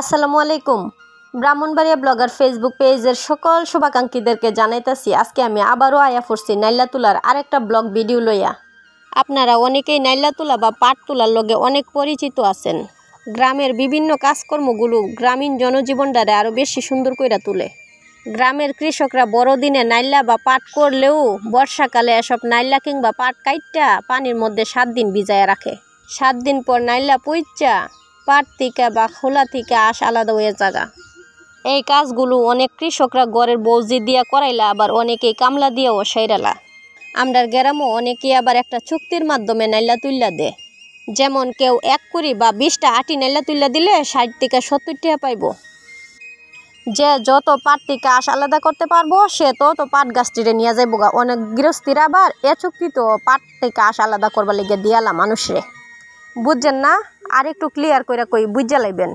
আসসালামু আলাইকুম। Brahmanbaria blogger Facebook পেজের সকল শুভাকাঙ্ক্ষীদেরকে জানাইতাছি আজকে আমি আবারও আয়া পড়ছি নাইলা তুলার আরেকটা ব্লগ ভিডিও লইয়া। আপনারা অনেকেই নাইলা তুলা বা পাট তুলার লগে অনেক পরিচিত আছেন। গ্রামের বিভিন্ন কাজকর্মগুলো গ্রামীণ জনজীবনটারে আরও বেশি সুন্দর কইরা তুলে। গ্রামের কৃষকরা বড়দিনে নাইলা বা পাট করলেও বর্ষাকালে এসব নাইলা কিংবা পাট কাইটটা পানির মধ্যে 7 দিন ভিজায়া রাখে। 7 দিন পর নাইলা পুইচ্চা পাট থেকে বা খোলা থেকে আঁশ আলাদা হয়ে জায়গা। এই কাজগুলো অনেক কৃষকরা ঘরের বৌজি দিয়া করাইলা, আবার অনেকেই কামলা দিয়েও সাইরালা। আমরার গ্রামও অনেকেই আবার একটা চুক্তির মাধ্যমে নাইলা তুল্লা দে। যেমন কেউ 1 কুড়ি বা 20টা আটি নাইলা তুল্লা দিলে 60 থেকে 70 টাকা পাইব। যে যত পাট থেকে আঁশ আলাদা করতে পারবো সে তত পাট গাছটিরে নিয়ে যাইব গা। অনেক গৃহস্থীরা আবার এ চুক্তি তো পাট থেকে আঁশ আলাদা করবার লেগে দিয়ালা মানুষরে। বুঝছেন না? আর একটু ক্লিয়ার করে কই বুঝা লাইবেন।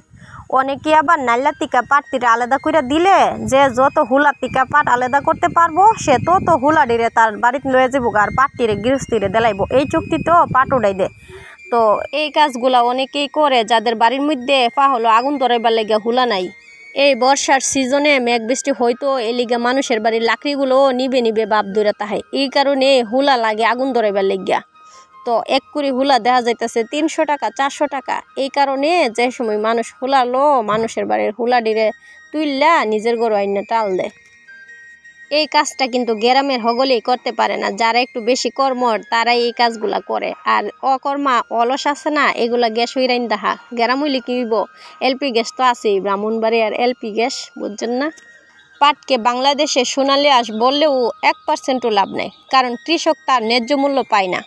অনেকে আবার নাইলা টিকা পাট তীরে আলাদা করে দিলে যে যত হুলা টিকা পাট আলাদা করতে পারবো সে তত হুলা ডিরে তার বাড়িতে লয়ে যাবো আর পাট তীরে গৃহস্থীরে দেলাইব। এই চুক্তি তো পাট উড়াই দে। তো এই কাজগুলা অনেকেই করে যাদের বাড়ির মধ্যে হলো আগুন ধরাইবার লেগে হুলা নাই। এই বর্ষার সিজনে মেঘ বৃষ্টি হয়তো এই লিগে মানুষের বাড়ির লাকড়িগুলো নিবে বাপ ধরে তাহে। এই কারণে হুলা লাগে আগুন ধরাইবার লেগিয়া। তো 1 কুড়ি হুলা দেখা যাইতেছে 300 টাকা 400 টাকা। এই কারণে যে সময় মানুষ হুলালো মানুষের বাড়ির হুলা ডিরে তুইল্লা নিজের গরু আইনে টাল দেয়। এই কাজটা কিন্তু গ্রামের হগলেই করতে পারে না, যারা একটু বেশি কর্মর তারাই এই কাজগুলা করে। আর অকর্মা অলস আছে না, এগুলা গ্যাস হইরাইন দেখা। গ্রাম হইলে কি হইব, এলপি গ্যাস তো আছেই, ব্রাহ্মণবাড়িয়ার এলপি গ্যাস। বুঝছেন না? পাটকে বাংলাদেশে সোনালী আঁশ বললেও 1%ও লাভ নেই, কারণ কৃষক তার ন্যায্য মূল্য পায় না।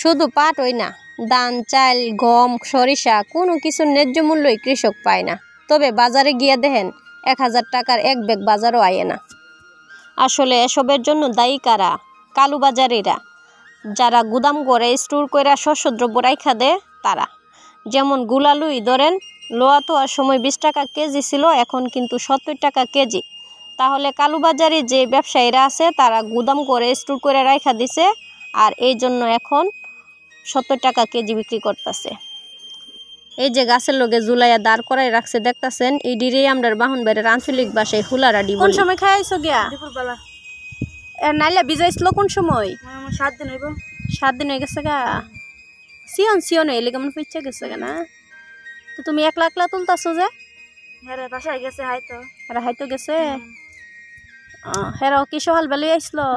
শুধু পাট হই না, ধান চাল গম সরিষা কোনো কিছুর ন্যায্য মূল্যই কৃষক পায় না। তবে বাজারে গিয়ে দেখেন 1000 টাকার এক ব্যাগ বাজারও আয় না। আসলে এসবের জন্য দায়ী কারা? কালুবাজারিরা, যারা গুদাম করে স্টোর করে শস্যদ্রব্য রাইখা দেয় তারা। যেমন গুলালুই ধরেন, লোয়া তো আর সময় 20 টাকা কেজি ছিল, এখন কিন্তু 70 টাকা কেজি। তাহলে কালুবাজারি যে ব্যবসায়ীরা আছে তারা গুদাম করে স্টোর করে রাইখা দিছে, আর এই জন্য এখন 70 টাকা কেজি বিক্রি করতেছে। এই যে গাছের লগে জুলাইয়া দাঁড় করাই রাখছে দেখতেছেন, এই ডিরেই আমরা ব্রাহ্মণবাড়িয়ার আঞ্চলিক ভাষায় হুলারাডি বলি। কোন সময় খাইছো গিয়া? দুপুরবেলা। নাইলা ভিজাইছিল কোন সময়? 7 দিন হইব। 7 দিন হয়ে গেছে গা। সিয়ন এলে কেমন পিচ্ছা গেছে গা না? তো তুমি একলা একলা তুলতাছো যে? হেরে বাসায় গেছে হাইতো। আরে হাইতো গেছে? হেরাও কি সকাল বেলায় আইসলো?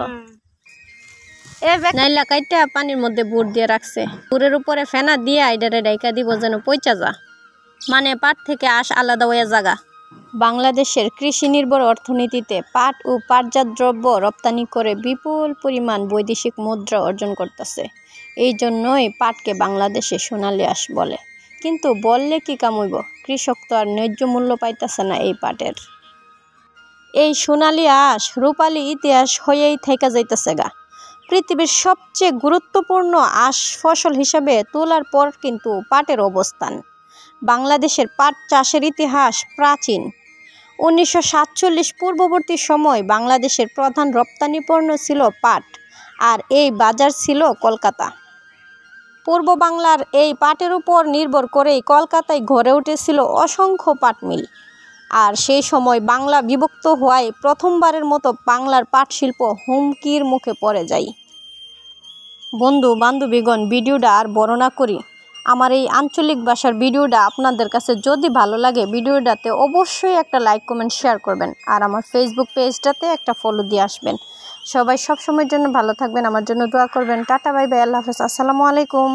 নাইলা কাইটা পানির মধ্যে বুট দিয়ে রাখছে। বুটের উপরে ফেনা দিয়ে আইডারে ডাইকা দিব যেন পইচা যা। মানে পাট থেকে আঁশ আলাদা হয়ে জাগা। বাংলাদেশের কৃষি নির্ভর অর্থনীতিতে পাট ও পাটজাত দ্রব্য রপ্তানি করে বিপুল পরিমাণ বৈদেশিক মুদ্রা অর্জন করতেছে। এই জন্যই পাটকে বাংলাদেশে সোনালী আঁশ বলে। কিন্তু বললে কি কামইব, কৃষক তো আর ন্যায্য মূল্য পাইতেছে না এই পাটের। এই সোনালী আঁশ রূপালী ইতিহাস হয়েই থেকে যাইতেছে গা। পৃথিবীর সবচেয়ে গুরুত্বপূর্ণ আঁশ ফসল হিসাবে তোলার পর কিন্তু পাটের অবস্থান। বাংলাদেশের পাট চাষের ইতিহাস প্রাচীন। 1947 পূর্ববর্তী সময় বাংলাদেশের প্রধান রপ্তানি পণ্য ছিল পাট, আর এই বাজার ছিল কলকাতা। পূর্ব বাংলার এই পাটের উপর নির্ভর করেই কলকাতায় গড়ে উঠেছিল অসংখ্য পাট মিল। আর সেই সময় বাংলা বিভক্ত হওয়ায় প্রথমবারের মতো বাংলার পাট শিল্প হুমকির মুখে পড়ে যায়। বন্ধু বান্ধবীগণ, ভিডিওটা আর বড় না করি। আমার এই আঞ্চলিক ভাষার ভিডিওটা আপনাদের কাছে যদি ভালো লাগে, ভিডিওটাতে অবশ্যই একটা লাইক কমেন্ট শেয়ার করবেন, আর আমার ফেসবুক পেজটাতে একটা ফলো দিয়ে আসবেন। সবাই সবসময়ের জন্য ভালো থাকবেন, আমার জন্য দোয়া করবেন। টাটা বাই বাই, আল্লাহ হাফেজ, আসসালামু আলাইকুম।